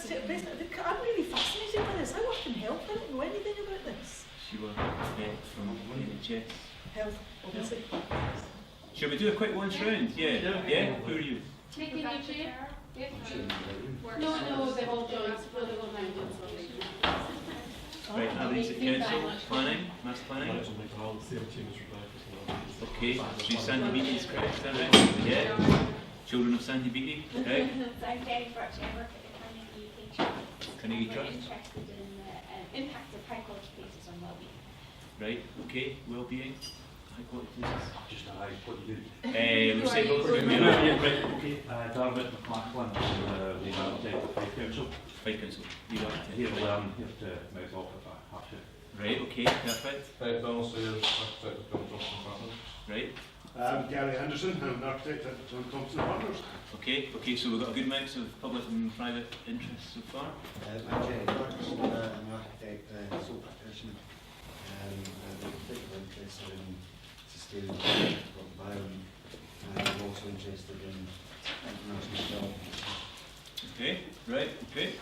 I'm really fascinated by this. How I can help? I don't know anything about this. Sure. From NHS. Health, obviously. Shall we do a quick once round? Yeah. Who are you? Taking your chair? No, they've all joined. Right, Aberdeen's Council, planning, master planning. Okay, so Sandy Beattie's correct, is that right? Yeah. Children of Sandy Beattie, right? So I'm Jenny Birch, I work at the Carnegie UK Trust. Carnegie I'm Trust. very interested in the impact of high quality places on well-being. Right, okay, well-being, high quality places. Just a high, what you do? We'll say both of them. Right, okay. Darvit McLachlan, the architect of Fife Council. Fife Council, lead architect. Here to learn, here to mouth off if I have to. Right, okay, perfect. Donald Sayers, architect of John Thompson Partners. Right. Gary Henderson, I'm an architect at John Thompson Partners. Okay, so we've got a good mix of public and private interests so far. I'm Jenny Birch, I'm an architect, sole practitioner. I'm particularly interested in sustainable environment, and I'm also interested in international development. Okay,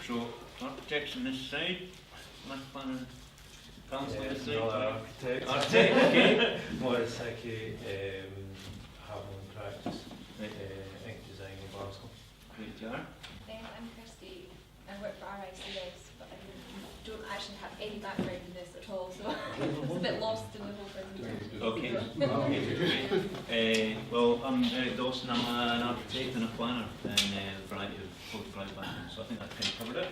so architects on this side, master planner, council on this side. Architect, okay. more psyche, having practice, ink design in Glasgow. Great, Jar. I'm Kirsty. I work for RICS, but I don't actually have any background in this at all, so it's a bit lost in the whole presentation. Okay. Well, I'm Eric Dawson. I'm an architect and a planner in a variety of public-private backgrounds, so I think that kind of covered it.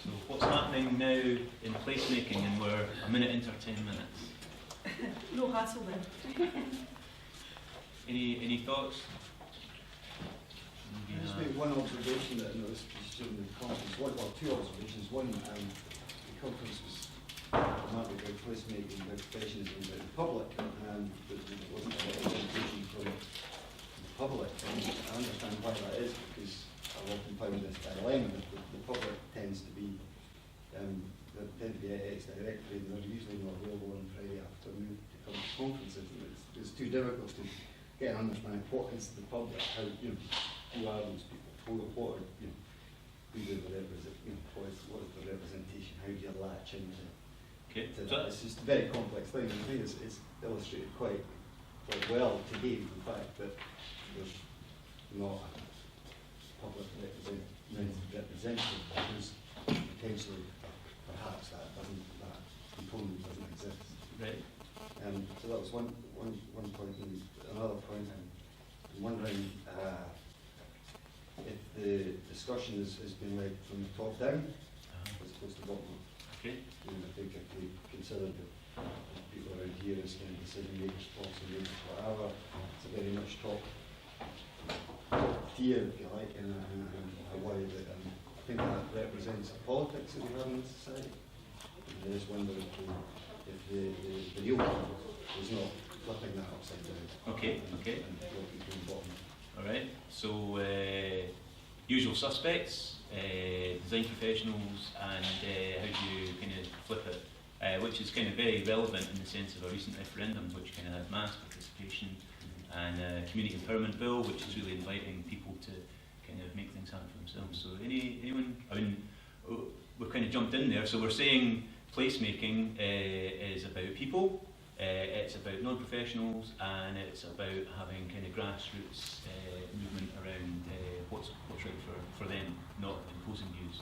So what's happening now in placemaking, and we're a minute into 10 minutes. No hassle then. Any thoughts? Just maybe one observation that I noticed during the conference, two observations. One, the conference was remarkably about placemaking, about professionalism, about the public, and there wasn't a lot of presentation from the public. And I understand why that is, because I've often found this dilemma that the public tends to be ex-directory, and they're usually not available on Friday afternoon to come to conferences, and it's too difficult to get an understanding of what is the public, how, who are those people, what are, who do they represent, what is the representation, how do you latch into to that? It's just a very complex thing, and I think it's illustrated quite well today, the fact that there's not a public representative who's potentially, perhaps that component doesn't exist. Right. So that was one point, and another point, I'm wondering if the discussion has been led from the top down as opposed to bottom up. Okay. I think if we consider the people around here as kind of decision makers, policy makers, whatever, it's a very much top tier, if you like, and I worry that I think that represents the politics that we have in society. And I just wonder if the real problem is not flipping that upside down. Okay. And working from the bottom. All right. So usual suspects, design professionals, and how do you kind of flip it? Which is kind of very relevant in the sense of a recent referendum, which kind of had mass participation, and a community empowerment bill, which is really inviting people to kind of make things happen for themselves. So anyone? I mean, we've kind of jumped in there. So we're saying placemaking is about people. It's about non-professionals, and it's about having kind of grassroots movement around what's right for them, not imposing views.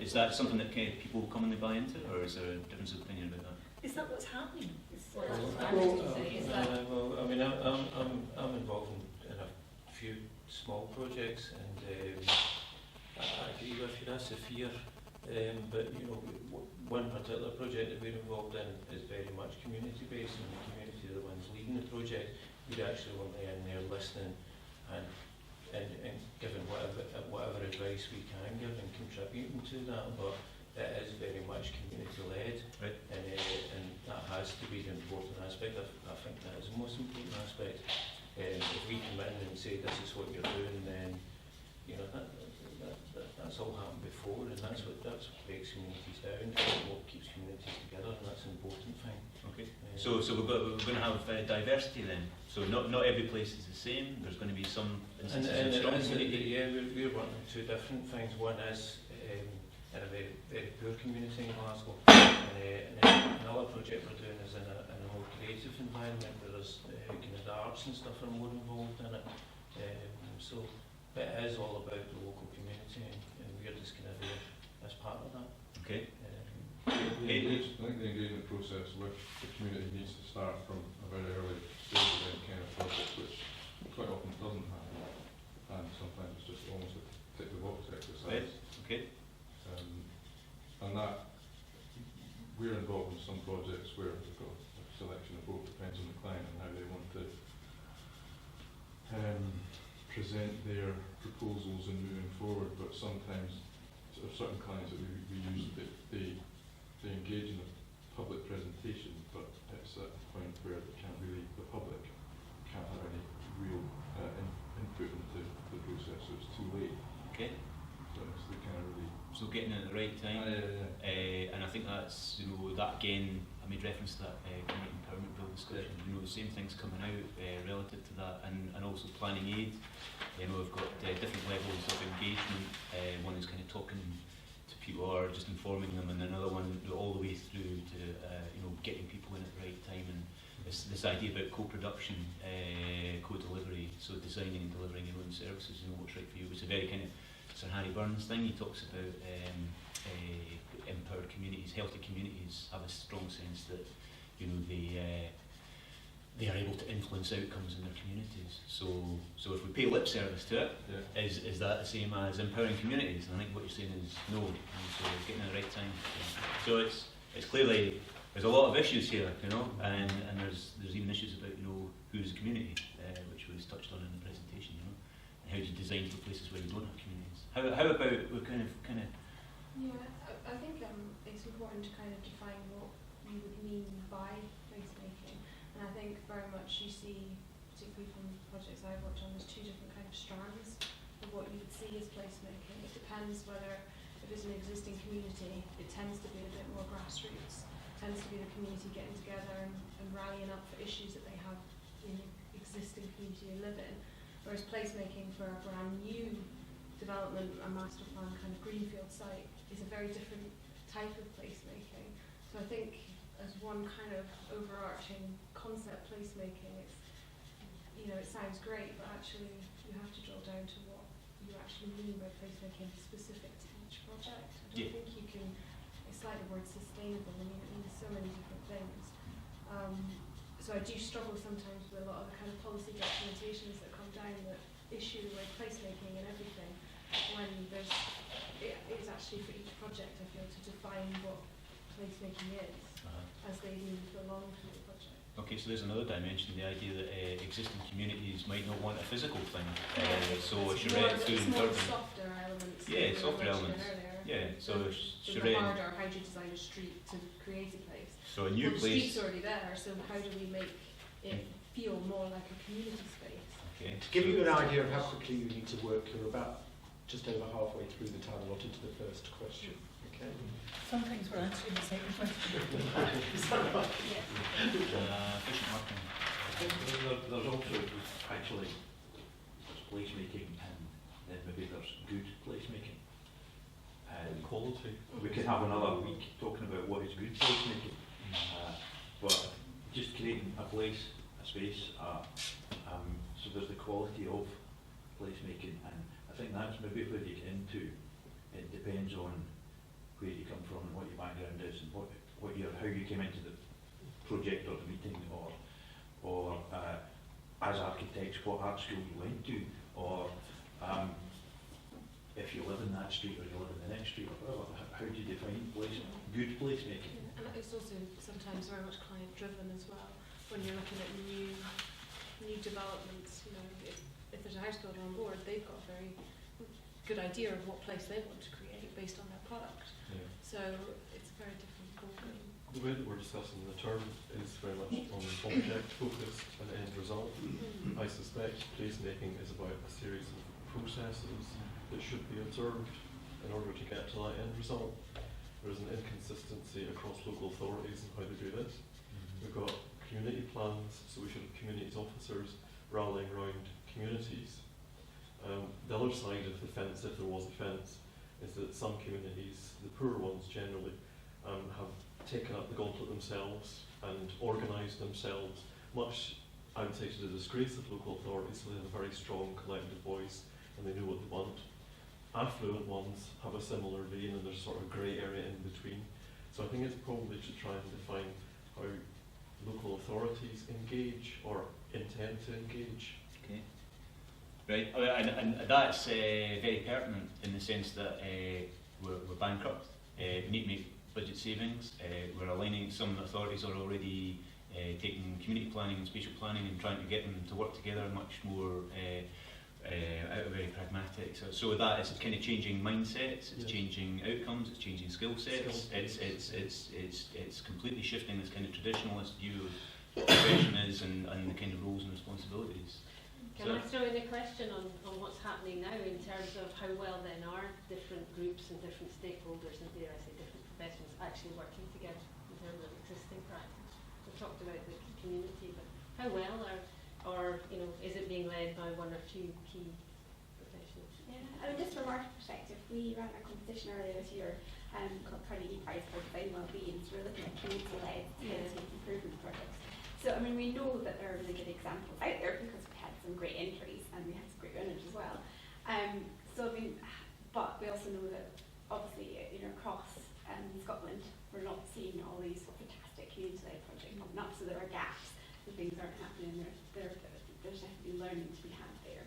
Is that something that kind of people commonly buy into, or is there a difference of opinion about that? Is that what's happening? Well, I mean, I'm involved in a few small projects, and I agree with you. That's a fear. But one particular project that we're involved in is very much community based, and the community are the ones leading the project. We're actually only in there listening and giving whatever advice we can give and contributing to that. But it is very much community led, right? And that has to be the important aspect. I think that is the most important aspect. If we come in and say this is what you're doing, then that's all happened before, and that's what breaks communities down, what keeps communities together, and that's an important thing. Okay. So we're going to have diversity then. So not every place is the same. There's going to be some instances of strong community. Yeah, we're working on two different things. One is in a very, very poor community in Glasgow, and then another project we're doing is in a more creative environment where there's kind of the arts and stuff are more involved in it. So it is all about the local community, and we're just kind of there as part of that. Okay. I think the engagement process with the community needs to start from a very early stage of any kind of project, which quite often doesn't happen, and sometimes it's just almost a tick the box exercise. Right. Okay. And that we're involved in some projects where we've got a selection of both, depends on the client and how they want to present their proposals in moving forward. But sometimes sort of certain clients that we use, they engage in a public presentation, but it's at a point where they can't really, the public can't have any real input into the process, so it's too late. Okay. So it's the kind of really. So getting in at the right time. And I think that's, that again, I made reference to that community empowerment bill discussion. The same things coming out relative to that, and also planning aid. We've got different levels of engagement. One is kind of talking to people or just informing them, and another one all the way through to getting people in at the right time, and this idea about co-production, co-delivery, so designing and delivering your own services, what's right for you. It's a very kind of Sir Harry Burns thing. He talks about empowered communities, healthy communities have a strong sense that they are able to influence outcomes in their communities. So if we pay lip service to it, is that the same as empowering communities? And I think what you're saying is no. And so getting at the right time. So it's clearly there's a lot of issues here, and there's even issues about who's a community, which was touched on in the presentation, and how do you design for places where you don't have communities? How about we kind of Yeah, I think it's important to kind of define what you would mean by placemaking. And I think very much you see, particularly from projects I've worked on, there's two different kind of strands of what you would see as placemaking. It depends whether, if it's an existing community, it tends to be a bit more grassroots. It tends to be the community getting together and rallying up for issues that they have in the existing community they live in. Whereas placemaking for a brand new development, a master plan kind of greenfield site, is a very different type of placemaking. So I think as one kind of overarching concept, placemaking, it's, it sounds great, but actually you have to drill down to what you actually mean by placemaking specific to each project. I don't think you can, it's like the word sustainable, it means so many different things. So I do struggle sometimes with a lot of the kind of policy documentations that come down that issue the word placemaking and everything, when it's actually for each project, I feel, to define what placemaking is as they move along through the project. Okay, so there's another dimension, the idea that existing communities might not want a physical thing. So it's charrette through more softer elements. Yeah, softer elements. Earlier. Yeah, so the charrette. harder, how do you design a street to create a place? So a new The place. street's already there, so how do we make it feel more like a community space? Okay. To give you an idea of how quickly you need to work, you're about just over halfway through the time allotted to the first question. Okay. Sometimes we're answering the second question. Efficient marketing. There's also actually placemaking, and then maybe there's good placemaking. Quality. We could have another week talking about what is good placemaking. But just creating a place, a space, so there's the quality of placemaking, and I think that's maybe where you get into. It depends on where you come from and what your background is, and how you came into the project or the meeting, or as architects, what art school you went to, or if you live in that street or you live in the next street, or whatever. How do you define good placemaking? And it's also sometimes very much client driven as well. When you're looking at new developments, if there's a house builder on board, they've got a very good idea of what place they want to create based on their product. Yeah. So it's a very different ballgame. The way that we're discussing the term is very much on object focused and end result. I suspect placemaking is about a series of processes that should be observed in order to get to that end result. There is an inconsistency across local authorities in how they do this. We've got community plans, so we should have communities officers rallying around communities. The other side of the fence, if there was a fence, is that some communities, the poorer ones generally, have taken up the gauntlet themselves and organised themselves, much, I would say, to the disgrace of local authorities, so they have a very strong collective voice and they know what they want. Affluent ones have a similar vein and there's sort of grey area in between. So I think it's probably to try and define how local authorities engage or intend to engage. Okay. Right, and that's very pertinent in the sense that we're bankrupt. We need to make budget savings. We're aligning, some authorities are already taking community planning and spatial planning and trying to get them to work together much more very pragmatic. So that is kind of changing mindsets, it's changing outcomes, it's changing skill sets. It's completely shifting this kind of traditionalist view of what profession is and the kind of roles and responsibilities. Can I throw in a question on what's happening now in terms of how well then are different groups and different stakeholders and dare I say different professions actually working together in terms of existing practice? We've talked about the community, but how well or is it being led by one or two key professionals? Yeah, I mean, just from our perspective, we ran a competition earlier this year called Carnegie Prize for Design Wellbeing. So we're looking at community-led improvement projects. So I mean, we know that there are really good examples out there because we had some great entries and we had some great winners as well. So I mean, but we also know that obviously across Scotland we're not seeing all these fantastic community-led projects popping up. So there are gaps. Things aren't happening, there's definitely learning to be had there.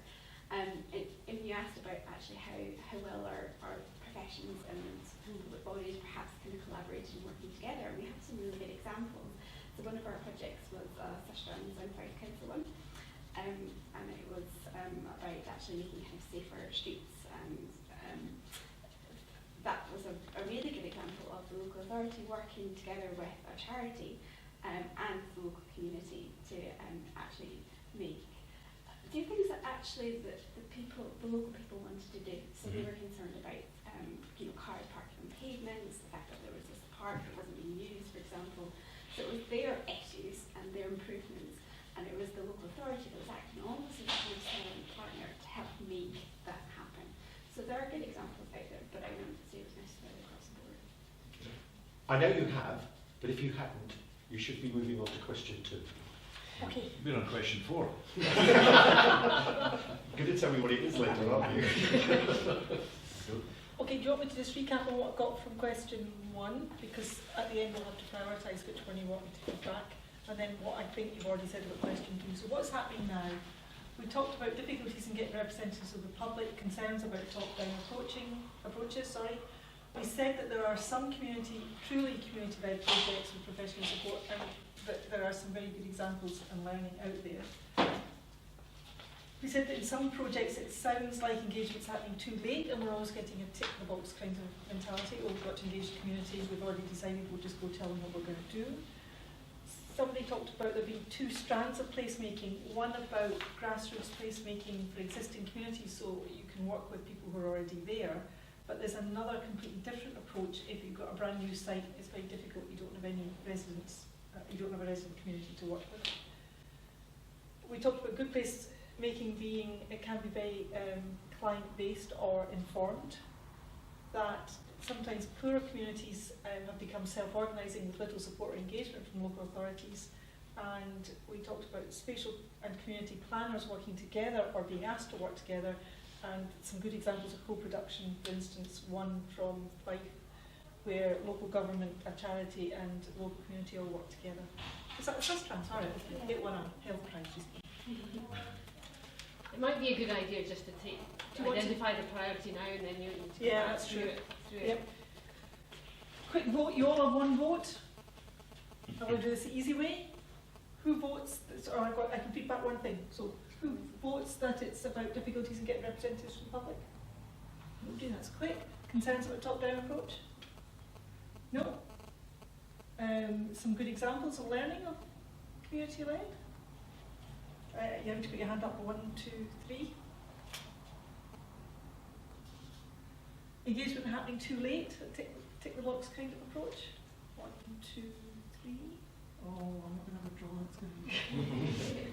And you asked about actually how well our professions and public bodies perhaps kind of collaborating and working together. We have some really good examples. So one of our projects was South South Council one, and it was about actually making kind of safer streets, and that was a really good example of the local authority working together with a charity and the local community to actually do things that actually the local people wanted to do. So they were concerned about cars parking on pavements, the fact that there was this park that wasn't being used, for example. So it was their issues and their improvements, and it was the local authority that was acting almost as a silent partner to help make that happen. So there are good examples out there, but I wouldn't say it was necessarily across the board. I know you have, but if you hadn't, you should be moving on to question 2. Okay. We're on question 4. You're going to tell me what it is later, aren't you? Okay, do you want me to just recap on what I got from question 1? Because at the end we'll have to prioritise which one you want me to go back, and then what I think you've already said about question 2. So what's happening now? We talked about difficulties in getting representatives of the public, concerns about top-down approaches. We said that there are some truly community-led projects with professional support, and that there are some very good examples and learning out there. We said that in some projects it sounds like engagement's happening too late, and we're always getting a tick-the-box kind of mentality. Oh, we've got to engage the community, we've already decided, we'll just go tell them what we're going to do. Somebody talked about there being 2 strands of placemaking, one about grassroots placemaking for existing communities, so you can work with people who are already there. But there's another completely different approach. If you've got a brand new site, it's very difficult. You don't have any residents, you don't have a resident community to work with. We talked about good place making being, it can be very client-based or informed. That sometimes poorer communities have become self-organising with little support or engagement from local authorities. And we talked about spatial and community planners working together or being asked to work together. And some good examples of co-production, for instance, one from Fife, where local government, a charity, and local community all work together. Is that the first round? Sorry, I get one on health crisis. It might be a good idea just to identify the priority now, and then you need to go back through it. Yep. Quick vote, you all have one vote. I'm going to do this the easy way. Who votes? I can feedback one thing. So, who votes that it's about difficulties in getting representatives from the public? Nobody, that's quick. Concerns about top-down approach? No? Some good examples of learning of community-led? You have to put your hand up. 1, 2, 3. Engagement happening too late? Tick the box kind of approach? 1, 2, 3. Oh, I'm not going to withdraw, it's going to be...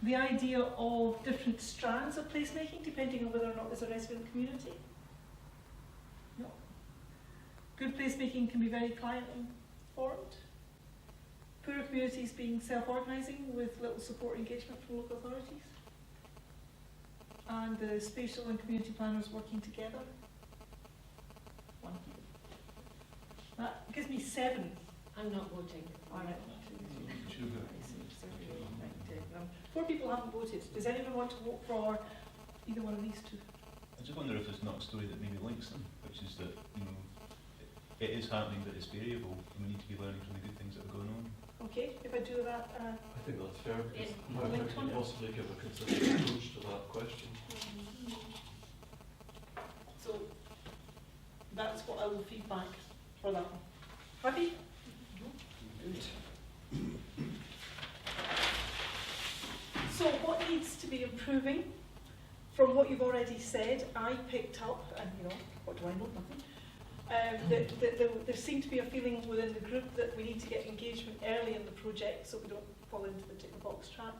The idea of different strands of placemaking, depending on whether or not there's a resident community. No. Good placemaking can be very client-informed. Poorer communities being self-organising with little support engagement from local authorities. And the spatial and community planners working together. 1. That gives me 7. I'm not voting. All right. 4 people haven't voted. Does anyone want to vote for either one of these 2? I just wonder if there's not a story that maybe links them, which is that, you know, it is happening but it's variable and we need to be learning from the good things that are going on. Okay, if I do that... I think that's fair, because how linked can you one? possibly give a consistent approach to that question? So, that's what I will feed back for that one. Happy? Good. So what needs to be improving? From what you've already said, I picked up, and you know, what do I know? Nothing. That there seemed to be a feeling within the group that we need to get engagement early in the project so we don't fall into the tick the box trap.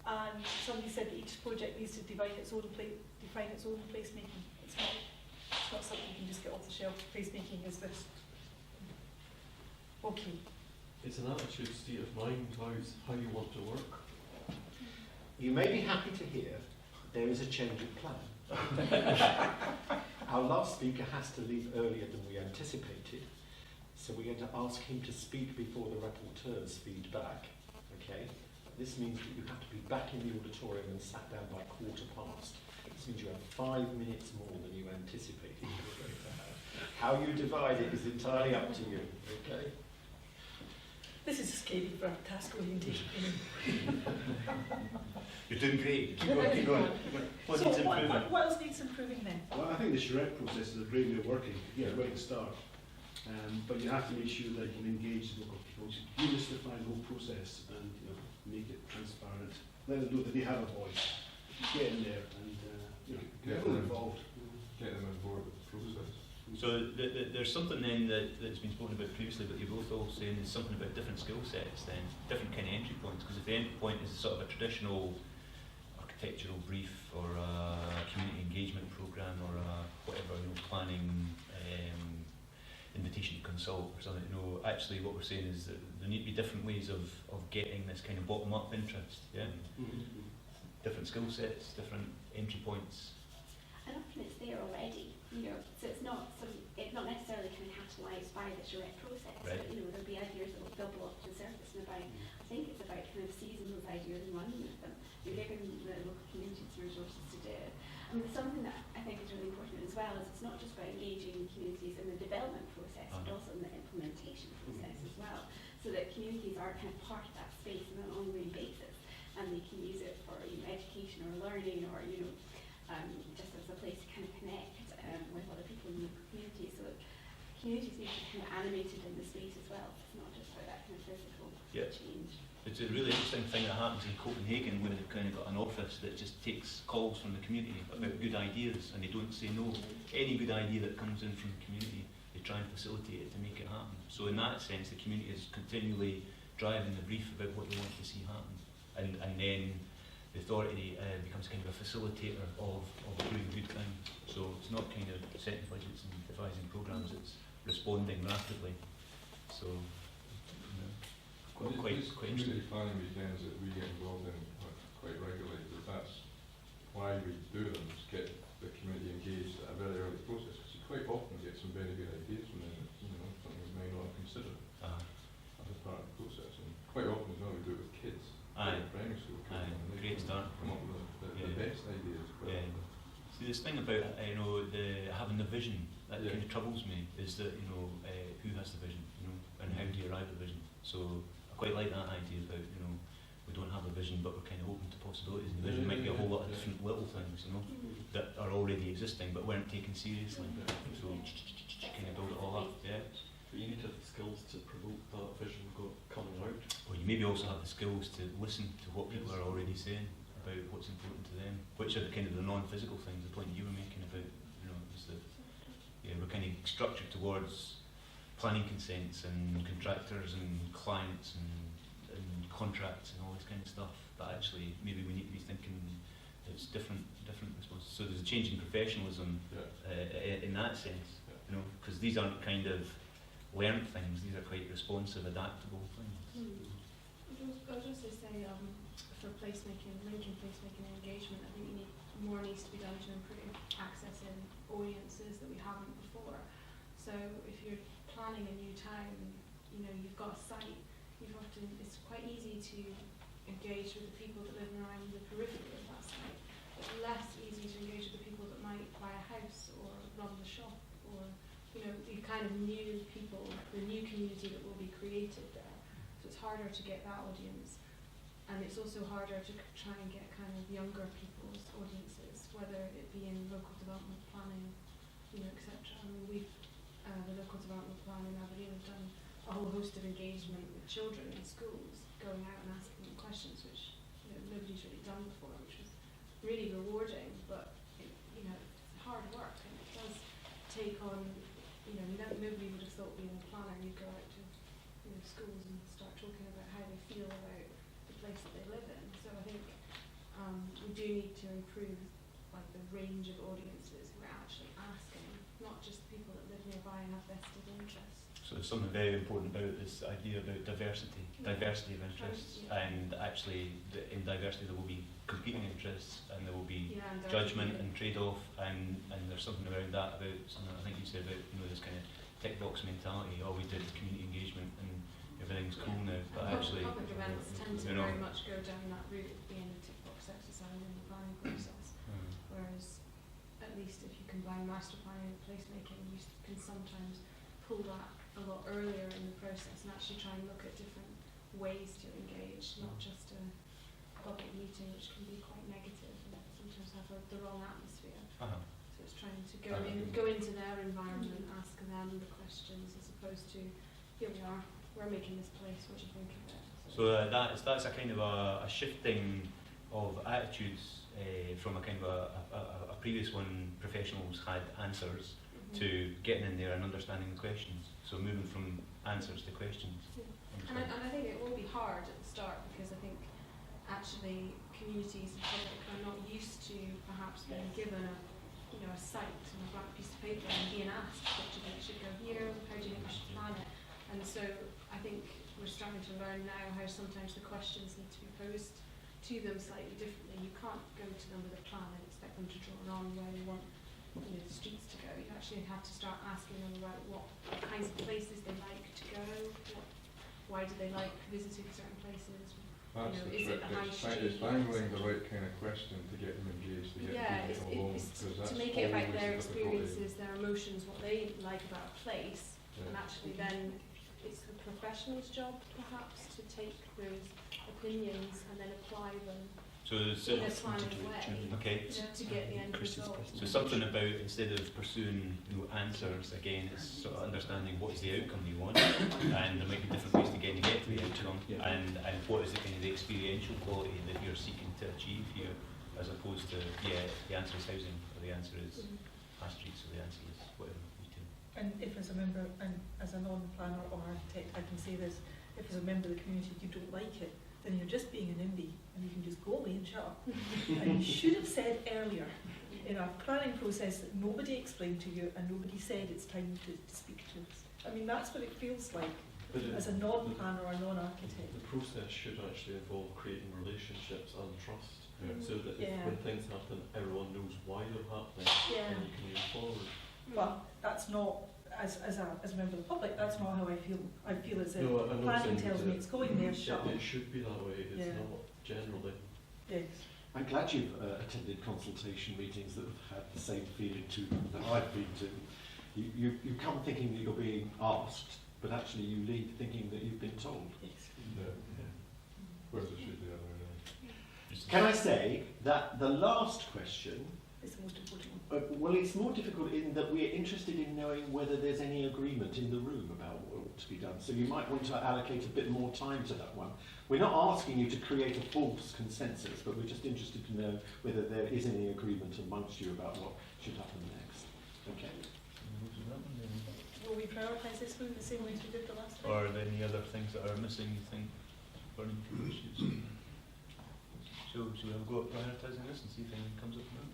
And somebody said that each project needs to define its own placemaking. It's not something you can just get off the shelf. Placemaking is this. Okay. It's an attitude, state of mind, how you want to work. You may be happy to hear there is a change of plan. Our last speaker has to leave earlier than we anticipated, so we're going to ask him to speak before the rapporteur's feedback. Okay? This means that you have to be back in the auditorium and sat down by 1:15. This means you have 5 minutes more than you anticipated you were going to have. How you divide it is entirely up to you. Okay? This is a scary task orientation. You're doing great. Keep going, keep going. What needs improving? What else needs improving then? Well, I think the charrette process is a great way of working. Yeah, right at the start. But you have to make sure that you can engage the local people. Demystify the whole process and make it transparent. Let them know that they have a voice. Get in there and get them involved. Get them on board with the process. So there's something then that's been spoken about previously, but you're both all saying there's something about different skill sets then, different kind of entry points, because if the entry point is sort of a traditional architectural brief or a community engagement programme or a whatever, planning invitation to consult or something, actually what we're saying is that there need to be different ways of getting this kind of bottom-up interest, yeah? Mm-hmm. Different skill sets, different entry points. And often it's there already, so it's not necessarily kind of catalysed by the charrette process, right. But there'll be ideas that will bubble up to the surface and about, I think it's about kind of seizing those ideas and running with them. You're giving the local communities the resources to do it. And something that I think is really important as well is it's not just about engaging communities in the development process, but also in the implementation process as well, so that communities are kind of part of that space on an ongoing basis, and they can use it for education or learning or just as a place to kind of connect with other people in the community. So communities need to be kind of animated in the space as well. It's not just about that kind of physical change. It's a really interesting thing that happens in Copenhagen, where they've kind of got an office that just takes calls from the community about good ideas, and they don't say no. Any good idea that comes in from the community, they try and facilitate it to make it happen. So in that sense, the community is continually driving the brief about what they want to see happen, and then the authority becomes kind of a facilitator of doing good things. So it's not kind of setting budgets and devising programs, it's responding rapidly. So quite community planning weekends that we get involved in quite regularly, that's why we do them, is get the community engaged at a very early process, because you quite often get some very good ideas from them, something we may not have considered as part of the process. And quite often as well we do it with kids. Primary school kids. Great start. Come up with the best ideas. See, this thing about having the vision that kind of troubles me is that who has the vision, and how do you arrive at the vision? So I quite like that idea about we don't have a vision, but we're kind of open to possibilities. And the vision might be a whole lot of different little things, that are already existing but weren't taken seriously. So kind of build it all up. Yeah. But you need to have the skills to promote that vision coming out. Or you maybe also have the skills to listen to what people are already saying about what's important to them, which are the kind of the non-physical things. The point you were making about, is that we're kind of structured towards planning consents and contractors and clients and contracts and all this kind of stuff, that actually maybe we need to be thinking it's different I suppose. So there's a change in professionalism in that sense, you know, because these aren't kind of learned things, these are quite responsive, adaptable things. I was just to say, for placemaking, linking placemaking and engagement, I think more needs to be done to improve accessing audiences that we haven't before. So if you're planning a new town, you know, you've got a site, it's quite easy to engage with the people that live around the periphery of that site. It's less easy to engage with the people that might buy a house or run the shop, or, you know, the kind of new people, the new community that will be created there. So it's harder to get that audience. And it's also harder to try and get kind of younger people's audiences, whether it be in local development planning, you know, etc. I mean, the local development plan in Aberdeen have done a whole host of engagement with children in schools, going out and asking them questions, which, you know, nobody's really done before, which was really rewarding. But you know, it's hard work, and it does take on, you know, nobody would have thought being a planner you'd go out to, you know, schools and start talking about how they feel about the place that they live in. So I think we do need to improve like the range of audiences who are actually asking, not just people that live nearby and have vested interests. So there's something very important about this idea about diversity of interests, and actually in diversity there will be competing interests, and there will be judgment and trade-off, and there's something around that, about something I think you said about, you know, this kind of tick box mentality. Oh, we did community engagement and everything's cool now, but actually, public events tend to you know, very much go down that route of being a tick box exercise in the planning process, whereas at least if you combine master planning and placemaking, you can sometimes pull that a lot earlier in the process and actually try and look at different ways to engage, not just a public meeting, which can be quite negative and sometimes have the wrong atmosphere. So it's trying to go into their environment, ask them the questions, as opposed to, here we are, we're making this place, what do you think of it? So that's a kind of a shifting of attitudes from a kind of a previous one. Professionals had answers to getting in there and understanding the questions. So moving from answers to questions. And I think it will be hard at the start, because I think actually communities and public are not used to perhaps being given a site and a blank piece of paper and being asked, what do you think should go here, how do you think we should plan it? And so I think we're starting to learn now how sometimes the questions need to be posed to them slightly differently. You can't go to them with a plan and expect them to draw on where they want, you know, the streets to go. You actually have to start asking them about what kinds of places they like to go, why do they like visiting certain places. That's you know, the is trick. it the high street? It's dangling the right kind of question to get them engaged, to get them along. It's to make it about their experiences, their emotions, what they like about a place, and actually then it's the professional's job perhaps to take those opinions and then apply them in a planning way to get the end result. So something about, instead of pursuing, you know, answers, again, it's sort of understanding what is the outcome you want, and there might be different ways to get to the outcome, and what is the kind of the experiential quality that you're seeking to achieve here, as opposed to, the answer is housing, or the answer is high streets, or the answer is whatever. And if as a member, and as a non-planner or architect, I can say this, if as a member of the community you don't like it, then you're just being an NIMBY, and you can just go away and shut up. And you should have said earlier in our planning process that nobody explained to you and nobody said it's time to speak to us. I mean, that's what it feels like as a non-planner or non-architect. The process should actually involve creating relationships and trust, so that when things happen, everyone knows why they're happening, and you can move forward. But that's not, as a member of the public, that's not how I feel. I feel as if No, planning tells me it's going there, shut up. It should be that way, it's not generally. Yes. I'm glad you've attended consultation meetings that have had the same feeling to them that I've been to. You come thinking that you're being asked, but actually you leave thinking that you've been told. Yes. Whereas it should be the other way around. Can I say that the last question, it's the most important one. well, it's more difficult in that we're interested in knowing whether there's any agreement in the room about what ought to be done. So you might want to allocate a bit more time to that one. We're not asking you to create a false consensus, but we're just interested to know whether there is any agreement amongst you about what should happen next. Okay. Will we prioritise this one the same way as we did the last time? Or are there any other things that are missing, you think, burning issues? So, should we have a go at prioritising this and see if anything comes up from that?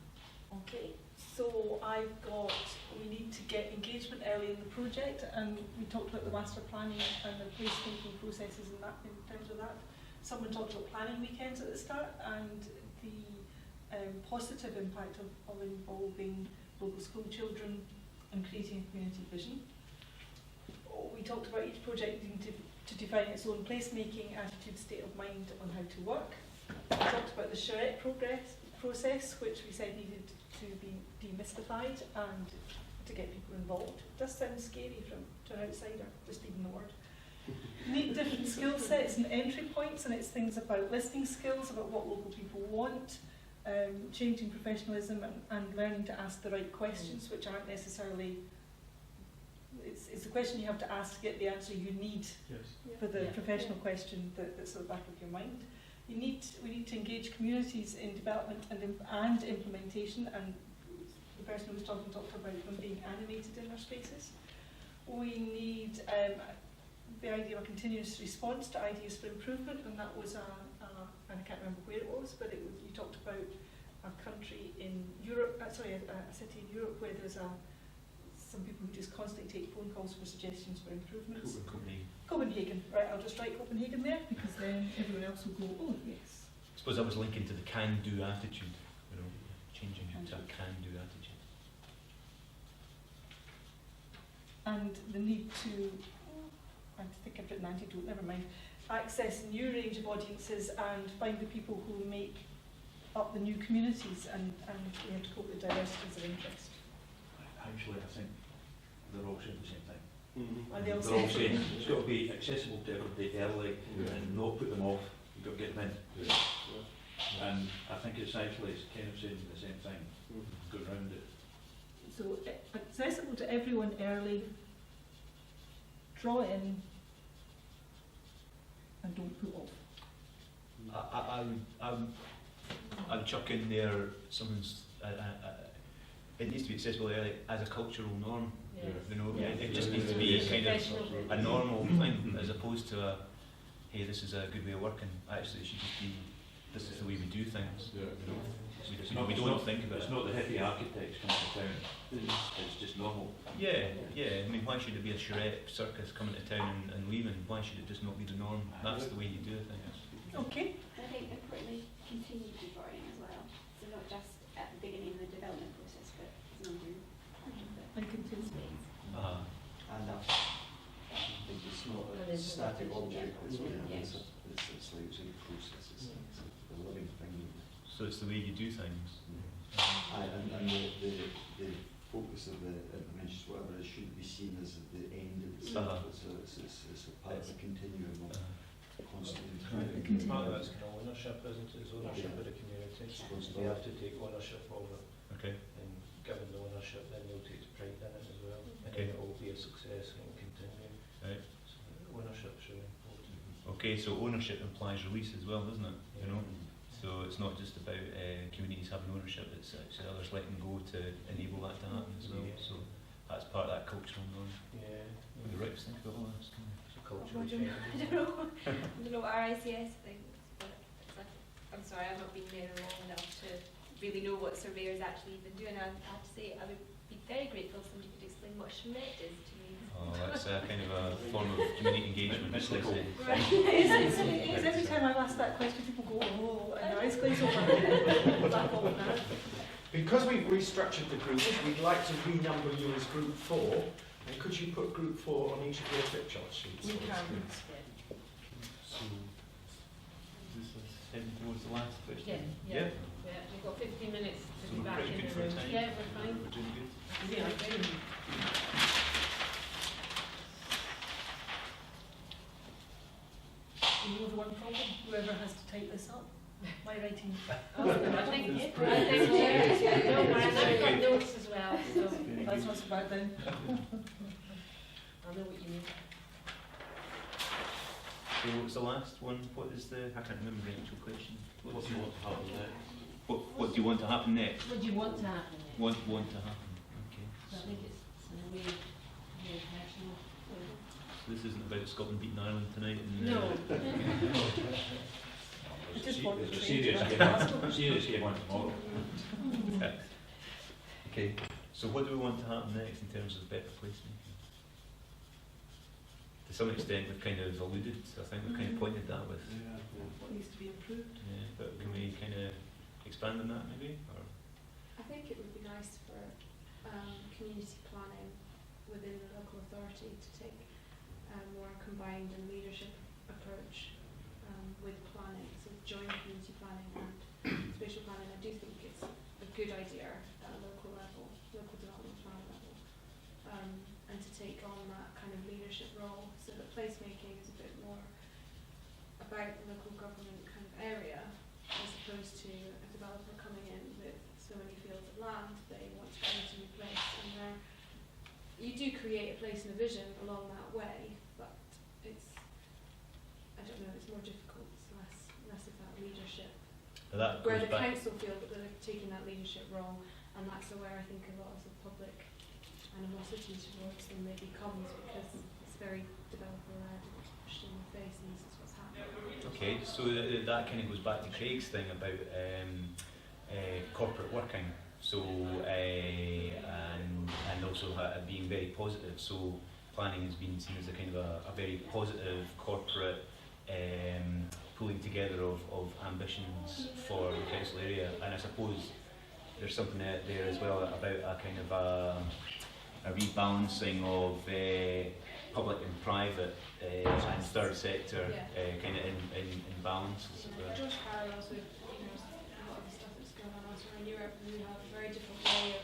Okay, so I've got, we need to get engagement early in the project, and we talked about the master planning and the placemaking processes and that in terms of that. Someone talked about planning weekends at the start and the positive impact of involving local school children and creating a community vision. We talked about each project needing to define its own placemaking attitude, state of mind on how to work. We talked about the charrette process, which we said needed to be demystified and to get people involved. It does sound scary to an outsider, just even the word. Meet different skill sets and entry points, and it's things about listening skills, about what local people want, changing professionalism and learning to ask the right questions, which aren't necessarily, it's the question you have to ask to get the answer you need for the professional question that's at the back of your mind. We need to engage communities in development and implementation, and the person who was talked about them being animated in their spaces. We need the idea of a continuous response to ideas for improvement, and that was and I can't remember where it was, but you talked about a country in Europe, a city in Europe where there's some people who just constantly take phone calls for suggestions for improvements. Copenhagen, right, I'll just write Copenhagen there, because then everyone else will go, oh yes. I suppose that was linking to the can-do attitude, you know, changing it to a can-do attitude. And the need to, I think I've written antidote, never mind, access a new range of audiences and find the people who make up the new communities, and we have to cope with diversities of interest. Actually, I think they're all saying the same thing. Are they all They're all saying? saying it's got to be accessible to everybody early and not put them off. You've got to get them in. And I think it's actually kind of saying the same thing, go around it. So accessible to everyone early, draw in, and don't put off. I would chuck in there someone's. It needs to be accessible early as a cultural norm. Yes. You know, Yes. it just needs to be kind of a normal thing, as opposed to a, hey, this is a good way of working. Actually, it should just be, this is the way we do things. You know, we don't think about it. It's not the hippie architects coming to town. It's just normal. Yeah. I mean, why should it be a charrette circus coming to town and leaving? Why should it just not be the norm? That's the way you do things. Okay. I think importantly, continue drawing as well. So not just at the beginning of the development process, but as an ongoing part of the and continue. space. And I think it's not a static object, it's like it's a process, it's a living thing. So it's the way you do things. And the focus of the interventions, whatever, it shouldn't be seen as the end of itself. It's a part of a continuum of constant improvement. Part of that's kind of ownership, isn't it? It's ownership of the community. They have to take ownership of it. Okay. And given the ownership, then they'll take pride in it as well. Okay. And it will be a success and continue. Right. So ownership's really important. Okay, so ownership implies release as well, doesn't it? You know, so it's not just about communities having ownership; it's actually others letting go to enable that to happen as well. So that's part of that cultural norm. Yeah. What do the Rips think about all this? It's a cultural I change. don't know what RICS thinks, but I'm sorry, I've not been there long enough to really know what surveyors actually even do, and I have to say I would be very grateful if somebody could explain what charrette is to me. Oh, that's kind of a form of community engagement. It's like Because every time I've asked that question, people go, oh, and their eyes glaze over. Back on now. Because we've restructured the groups, we'd like to renumber you as Group 4. And could you put Group 4 on each of your flip chart sheets? We can. So this is heading towards the last question. Yeah. We've got 15 minutes to So be we're back pretty in good the for room. time. Yeah, we're fine. We're doing good. Yeah, we're doing. You know the one problem? Whoever has to type this up. My writing. Oh, I think no, I've got notes as well, so That's not so bad then. I know what you mean. So what's the last one? What is the? I can't remember the actual question. What do you want to happen next? What do you want to happen next? What do you want to happen next? Want to happen. Okay. So I think it's in a way personal. This isn't about Scotland beating Ireland tonight. And, No. I There's just a want the train serious to game, run. serious game on tomorrow. Okay, so what do we want to happen next in terms of better placemaking? To some extent we've kind of alluded, I think we've kind of pointed that with, What needs to be improved? yeah, but can we kind of expand on that maybe? Or? I think it would be nice for community planning within the local authority to take a more combined and leadership approach with planning, so joint community planning and spatial planning. I do think it's a good idea at a local level, local development plan level, and to take on that kind of leadership role, so that placemaking is a bit more about the local government kind of area, as opposed to a developer coming in with so many fields of land they want to go into a new place, and there you do create a place and a vision along that way, but it's, I don't know, it's more difficult, it's less of that leadership. That Where goes the back- council feel that they're taking that leadership role, and that's where I think a lot of the public animosity towards them maybe comes, because it's very developer-led, pushed in the face, and this is what's happening. Okay, so that kind of goes back to Craig's thing about corporate working. So and also being very positive. So planning has been seen as a kind of a very positive corporate pulling together of ambitions for the council area. And I suppose there's something out there as well about a kind of a rebalancing of public and private and third sector kind of in balance. George parallels with a lot of the stuff that's going on elsewhere in Europe, and we have a very different way of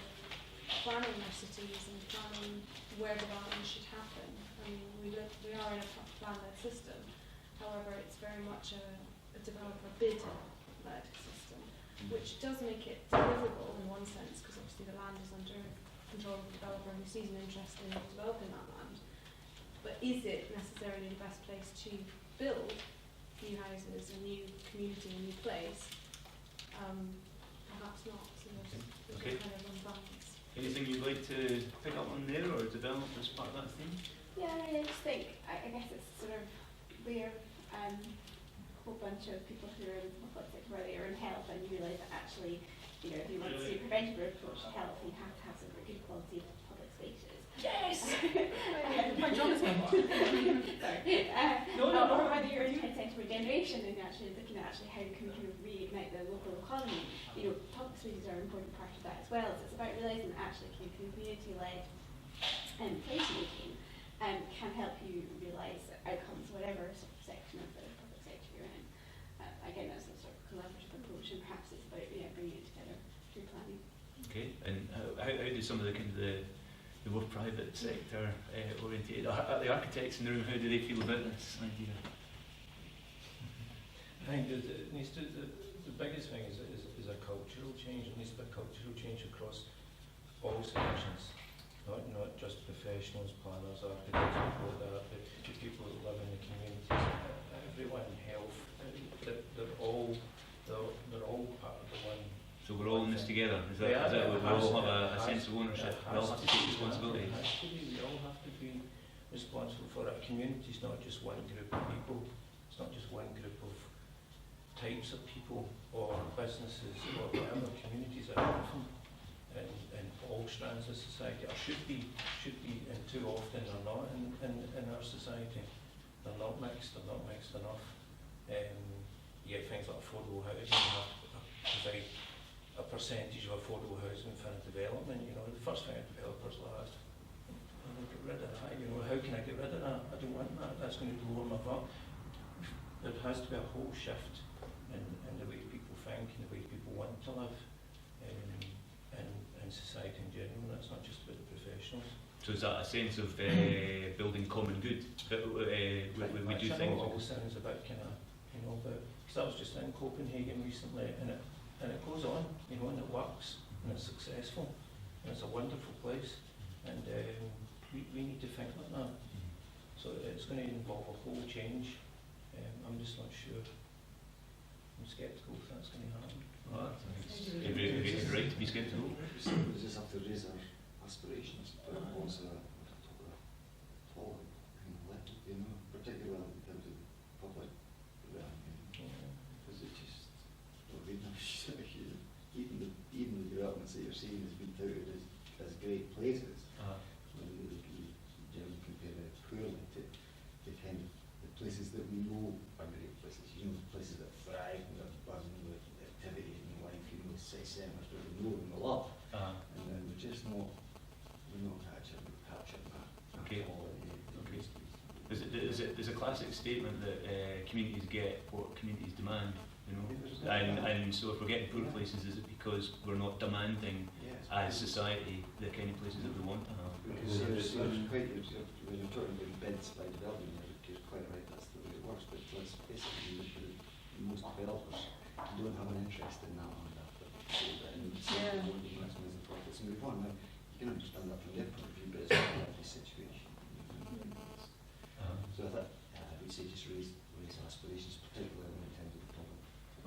planning our cities and planning where development should happen. I mean, we are in a plan-led system, however it's very much a developer bid-led system, which does make it deliverable in one sense, because obviously the land is under control of the developer who sees an interest in developing that land. But is it necessarily the best place to build new houses, a new community, a new place? Perhaps not. So there's Okay. a kind of unbalance. Anything you'd like to pick up on there or develop as part of that theme? Yeah, I just think, I guess it's sort of, we're a whole bunch of people who are in the public sector, where they are in health, and you realise that actually, if you want to do a preventative approach to health, you have to have some good quality of public spaces. Yes! My job is done. Sorry. No. Or whether you're in centre regeneration and actually looking at how can we kind of reignite the local economy. Public spaces are an important part of that as well. So it's about realising that actually community-led placemaking can help you realise outcomes, whatever sort of section of the public sector you're in. Again, that's a sort of collaborative approach, and perhaps it's about bringing it together through planning. Okay, and how do some of the kind of the more private sector orientated, are the architects in the room, how do they feel about this idea? I think that it needs to, the biggest thing is a cultural change. It needs to be a cultural change across all sections, not just professionals, planners, architects, people like that, but people that live in the communities, everyone in health. They're all part of the one. So we're all in this together. Is that we all have a sense of ownership? We all have to take responsibility. We all have to be responsible for it. A community is not just one group of people. It's not just one group of types of people or businesses or whatever. Communities are often in all strands of society, or should be, and too often are not in our society. They're not mixed enough. You get things like affordable housing. You have to provide a percentage of affordable housing for a development. The first thing a developer's asked, get rid of that. How can I get rid of that? I don't want that. That's going to lower my VAT. There has to be a whole shift in the way people think and the way people want to live in society in general. That's not just about the professionals. So is that a sense of building common good? That we do things. All sounds about because I was just in Copenhagen recently, and it goes on, and it works, and it's successful, and it's a wonderful place, and we need to think like that. So it's going to involve a whole change. I'm just not sure. I'm sceptical if that's going to happen. It's right to be sceptical. We just have to raise our aspirations, but also fall in the classic statement that communities get what communities demand, you know. And so if we're getting poor places, is it because we're not demanding as society the kind of places that we want to have? Because when you're talking about beds by development, you're quite right, that's the way it works, but let's basically most developers don't have an interest in that either. And so they want to maximise the profits and move on. Now, you can understand that from their point of view, but it's not a likely situation. So I thought, I would say just raise aspirations, particularly when it comes to the public.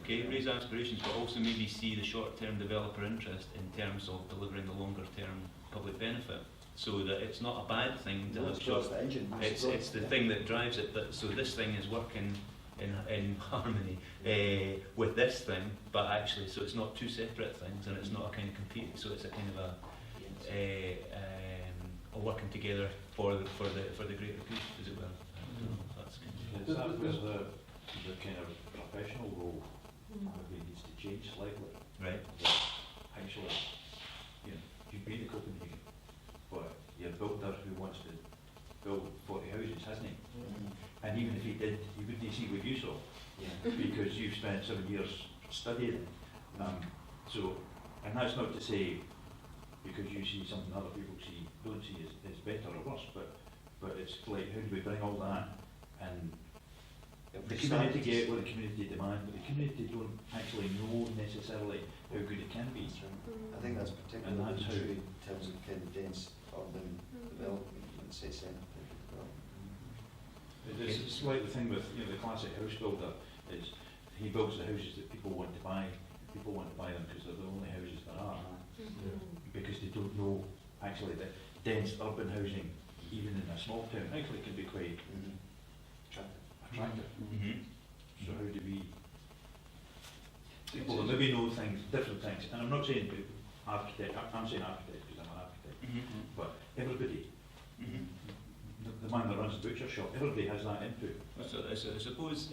Okay, raise aspirations, but also maybe see the short-term developer interest in terms of delivering the longer-term public benefit, so that it's not a bad thing to have short. It's the thing that drives it. But so this thing is working in harmony with this thing, but actually, so it's not two separate things, and it's not a kind of competing. So it's a kind of a working together for the greater good, as it were. That's kind of is that where the kind of professional role maybe needs to change slightly? Right. Actually, you've been to Copenhagen, but your builder who wants to build 40 houses, hasn't he? And even if he did, he wouldn't see what you saw, because you've spent 7 years studying. And that's not to say because you see something other people don't see is better or worse, but it's like, how do we bring all that and the community get what the community demand, but the community don't actually know necessarily how good it can be. I think that's particularly true in terms of kind of dense urban development, let's say centre. It's like the thing with the classic house builder is he builds the houses that people want to buy. People want to buy them because they're the only houses there are. Because they don't know actually that dense urban housing, even in a small town, actually can be quite attractive. So how do we people that maybe know things, different things, and I'm not saying architect, I'm saying architect because I'm an architect, but everybody, the man that runs the butcher shop, everybody has that input. So I suppose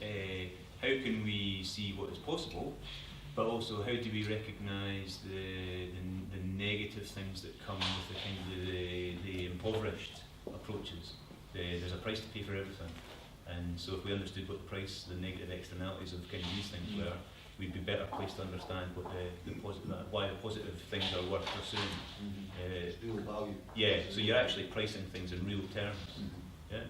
how can we see what is possible, but also how do we recognise the negative things that come with the kind of the impoverished approaches? There's a price to pay for everything, and so if we understood what the negative externalities of kind of these things were, we'd be better placed to understand what why the positive things are worth pursuing. Real value. Yeah, so you're actually pricing things in real terms. Yeah.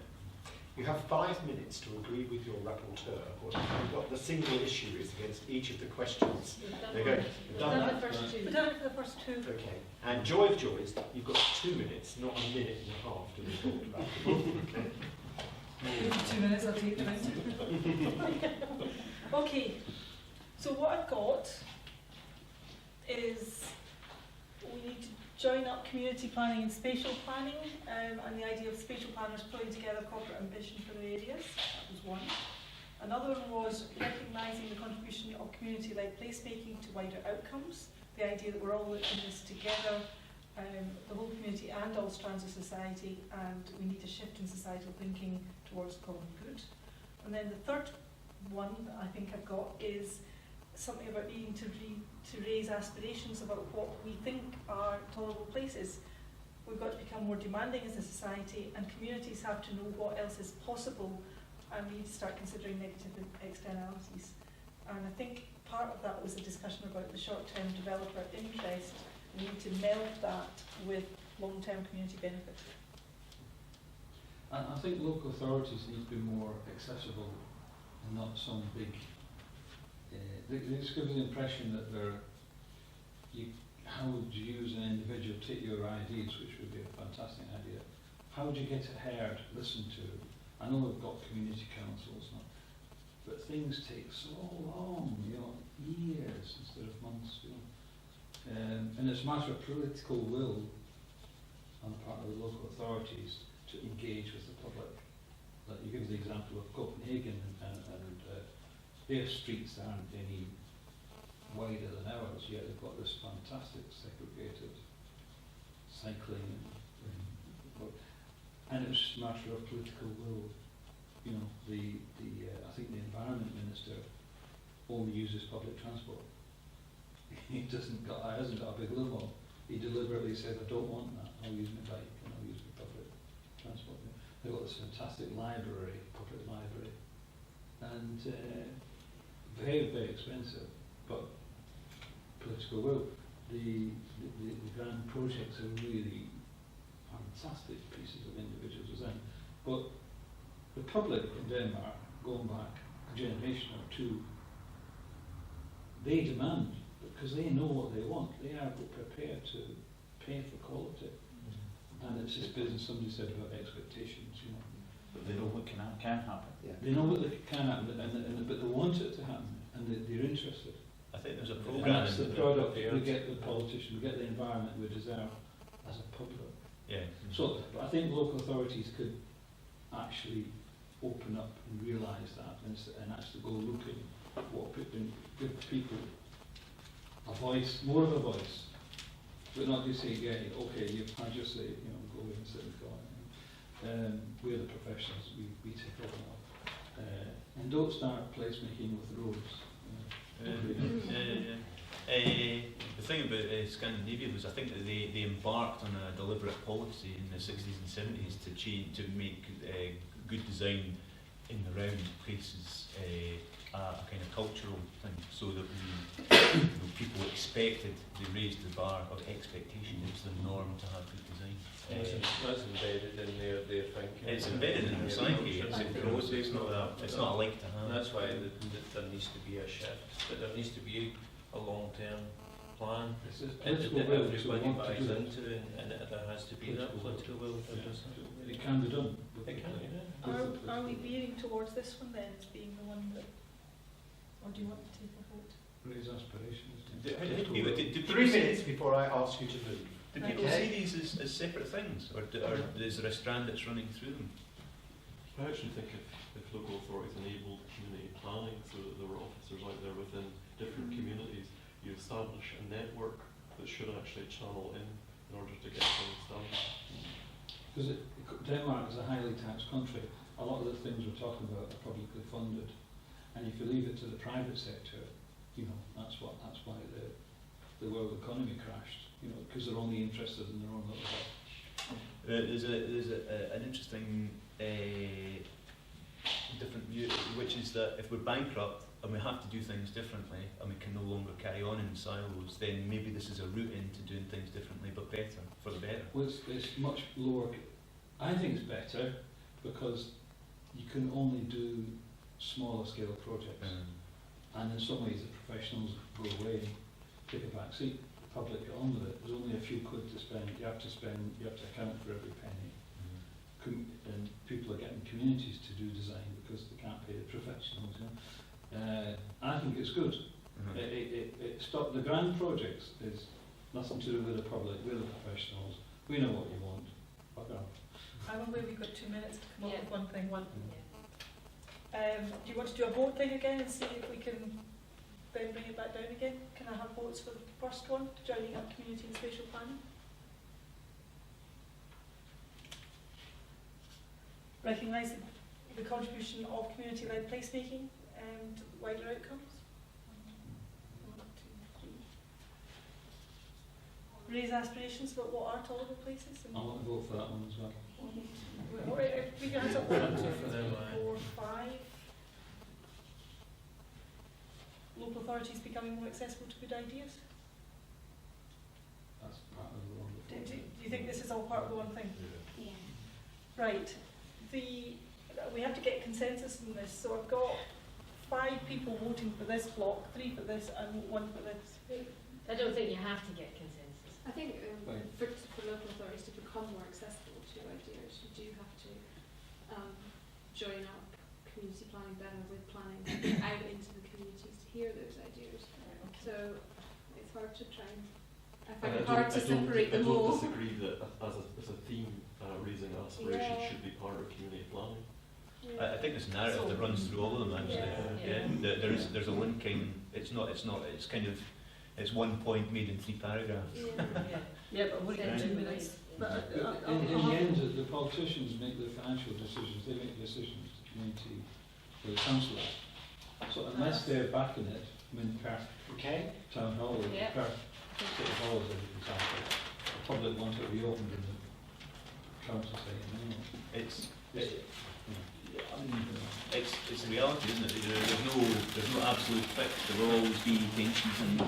You have 5 minutes to agree with your rapporteur. What the single issue is against each of the questions. We've done it for the first two. Okay. And joy of joys, you've got 2 minutes, not a minute and a half to be talked about. Okay. 2 minutes, I'll take 20. Okay. So what I've got is we need to join up community planning and spatial planning, and the idea of spatial planners pulling together corporate ambition for their areas. That was one. Another one was recognising the contribution of community-led placemaking to wider outcomes, the idea that we're all in this together, the whole community and all strands of society, and we need a shift in societal thinking towards common good. And then the third one that I think I've got is something about needing to raise aspirations about what we think are tolerable places. We've got to become more demanding as a society, and communities have to know what else is possible, and we need to start considering negative externalities. And I think part of that was a discussion about the short-term developer interest. We need to meld that with long-term community benefit. And I think local authorities need to be more accessible and not some big. This gives the impression that how would you use an individual take your ideas, which would be a fantastic idea. How would you get it heard, listened to? I know we've got community councils now, but things take so long, years instead of months. And it's a matter of political will on the part of the local authorities to engage with the public. Like you give the example of Copenhagen and their streets aren't any wider than ours, yet they've got this fantastic segregated cycling and it's just a matter of political will. I think the Environment Minister only uses public transport. He hasn't got a big limo. He deliberately said, I don't want that, I'll use my bike and I'll use my public transport. They've got this fantastic public library, and very, very expensive, but political will. The grand projects are really fantastic pieces of individual design, but the public in Denmark, going back a generation or two, they demand, because they know what they want, they are prepared to pay for quality. And it's this business, somebody said about expectations, you know. But they know what can happen. Yeah. They know what can happen, but they want it to happen, and they're interested. I think there's a And programme. that's the product we get the politician, we get the environment we deserve as a public. Yeah. So, but I think local authorities could actually open up and realise that and actually go looking at what and give people a voice, more of a voice. But not just say, yeah, okay, you've had your say, you know, go away and sit and go on. We're the professionals, we take over now. And don't start placemaking with roads. The thing about Scandinavia was, I think that they embarked on a deliberate policy in the 60s and 70s to make good design in the round places a kind of cultural thing, so that people expected, they raised the bar of expectation. It's the norm to have good design. That's embedded in their thinking. It's embedded in their psyche. It's a process. It's not a like to have. That's why there needs to be a shift. But there needs to be a long-term plan that everybody buys into, and there has to be that political will. It can be done. It can be done. Are we veering towards this one then as being the one that, or do you want to take a vote? Raise aspirations. Do 3 minutes before I ask you to move. Do people see these as separate things, or is there a strand that's running through them? I actually think if local authorities enabled community planning so that there were officers out there within different communities, you establish a network that should actually channel in order to get things done. Because Denmark is a highly taxed country. A lot of the things we're talking about are publicly funded, and if you leave it to the private sector, you know, that's why the world economy crashed. You know, because they're only interested in their own little bit. There's an interesting different view, which is that if we're bankrupt and we have to do things differently and we can no longer carry on in silos, then maybe this is a route into doing things differently but better, for the better. Well, it's much lower. I think it's better because you can only do smaller scale projects, and in some ways the professionals go away, take a back seat. Public get on with it. There's only a few quid to spend. You have to account for every penny. And people are getting communities to do design because they can't pay the professionals. You know? I think it's good. It stopped the grand projects. Is nothing to do with the public. We're the professionals. We know what you want. Fuck off. I'm aware we've got 2 minutes to come up with one thing. Yeah. Do you want to do a vote thing again and see if we can then bring it back down again? Can I have votes for the first one, joining up community and spatial planning? Recognise the contribution of community-led placemaking and wider outcomes. 1, 2, 3. Raise aspirations about what are tolerable places. I want to vote for that one as well. Alright, we can have 1, 2, 3, 4, 5. Local authorities becoming more accessible to good ideas. That's part of the one. Do you think this is all part of the one thing? Yeah. Right. We have to get consensus on this. So I've got 5 people voting for this block, 3 for this, and 1 for this. I don't think you have to get consensus. I think for local authorities to become more accessible to ideas, you do have to join up community planning better with planning out into the communities to hear those ideas. So it's hard to try and I find it hard to separate them all. I don't disagree that as a theme, raising aspirations should be part of community planning. I think there's a narrative that runs through all of them actually. There's a linking. It's kind of one point made in 3 paragraphs. But we're getting 2 minutes. But in the end, the politicians make the financial decisions. They make decisions to community, for the councillor. So unless they're backing it, I mean, Town Hall, City Hall is an example. The public want it reopened and the council saying no. It's It's, it's the reality, isn't it? There's no absolute fix. There will always be tensions and